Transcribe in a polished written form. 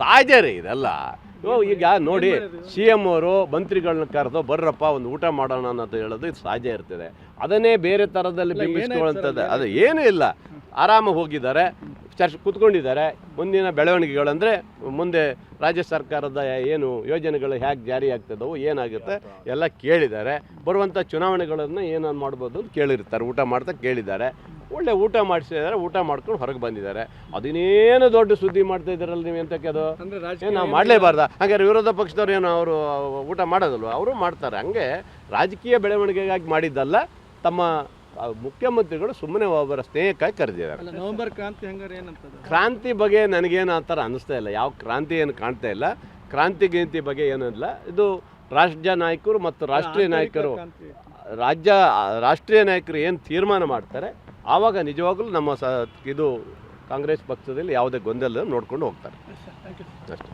ಸಹಜ ರೀ ಇದೆಲ್ಲ. ಈಗ ನೋಡಿ ಸಿ ಎಮ್ ಅವರು ಮಂತ್ರಿಗಳನ್ನ ಕರೆದು ಬರ್ರಪ್ಪ ಒಂದು ಊಟ ಮಾಡೋಣ ಅನ್ನೋದು ಹೇಳೋದು ಇದು ಸಹಜ ಇರ್ತದೆ. ಅದನ್ನೇ ಬೇರೆ ಥರದಲ್ಲಿ ಬಿಂಬಿಸ್ಕೊಳ್ಳುವಂಥದ್ದು ಅದು ಏನೂ ಇಲ್ಲ. ಆರಾಮಾಗಿ ಹೋಗಿದ್ದಾರೆ, ಕೂತ್ಕೊಂಡಿದ್ದಾರೆ. ಮುಂದಿನ ಬೆಳವಣಿಗೆಗಳಂದರೆ ಮುಂದೆ ರಾಜ್ಯ ಸರ್ಕಾರದ ಏನು ಯೋಜನೆಗಳು ಹೇಗೆ ಜಾರಿ ಆಗ್ತದವು, ಏನಾಗುತ್ತೆ ಎಲ್ಲ ಕೇಳಿದ್ದಾರೆ. ಬರುವಂಥ ಚುನಾವಣೆಗಳನ್ನು ಏನೇನು ಮಾಡ್ಬೋದು ಅಂತ ಕೇಳಿರ್ತಾರೆ, ಊಟ ಮಾಡ್ತಾ ಕೇಳಿದ್ದಾರೆ. ಒಳ್ಳೆ ಊಟ ಮಾಡಿಸಿದ್ದಾರೆ, ಊಟ ಮಾಡ್ಕೊಂಡು ಹೊರಗೆ ಬಂದಿದ್ದಾರೆ. ಅದನ್ನೇನು ದೊಡ್ಡ ಸುದ್ದಿ ಮಾಡ್ತಾ ಇದ್ದಾರಲ್ಲ ನೀವು, ಎಂತಕ್ಕೆ ಅದು ಏನು ನಾವು ಮಾಡಲೇಬಾರ್ದ? ಹಾಗಾದ್ರೆ ವಿರೋಧ ಪಕ್ಷದವ್ರು ಏನು ಅವರು ಊಟ ಮಾಡೋದಲ್ವ? ಅವರು ಮಾಡ್ತಾರೆ. ಹಂಗೆ ರಾಜಕೀಯ ಬೆಳವಣಿಗೆಗಾಗಿ ಮಾಡಿದ್ದಲ್ಲ. ತಮ್ಮ ಮುಖ್ಯಮಂತ್ರಿಗಳು ಸುಮ್ಮನೆ ಒಬ್ಬರ ಸ್ನೇಹಕ್ಕಾಗಿ ಕರೆದಿದ್ದಾರೆ. ನವೆಂಬರ್ ಕ್ರಾಂತಿ ಹಂಗಾರೆ ಏನಂತದ? ಕ್ರಾಂತಿ ಬಗ್ಗೆ ನನಗೇನು ಆ ಥರ ಅನ್ನಿಸ್ತಾ ಇಲ್ಲ. ಯಾವ ಕ್ರಾಂತಿ ಏನು ಕಾಣ್ತಾ ಇಲ್ಲ. ಕ್ರಾಂತಿ ಬಗ್ಗೆ ಏನಿಲ್ಲ. ಇದು ರಾಜ್ಯ ನಾಯಕರು ಮತ್ತು ರಾಷ್ಟ್ರೀಯ ನಾಯಕರು ರಾಷ್ಟ್ರೀಯ ನಾಯಕರು ಏನು ತೀರ್ಮಾನ ಮಾಡ್ತಾರೆ ಆವಾಗ ನಿಜವಾಗಲೂ ನಮ್ಮ ಇದು ಕಾಂಗ್ರೆಸ್ ಪಕ್ಷದಲ್ಲಿ ಯಾವುದೇ ಗೊಂದಲ ನೋಡ್ಕೊಂಡು ಹೋಗ್ತಾರೆ ಅಷ್ಟೇ.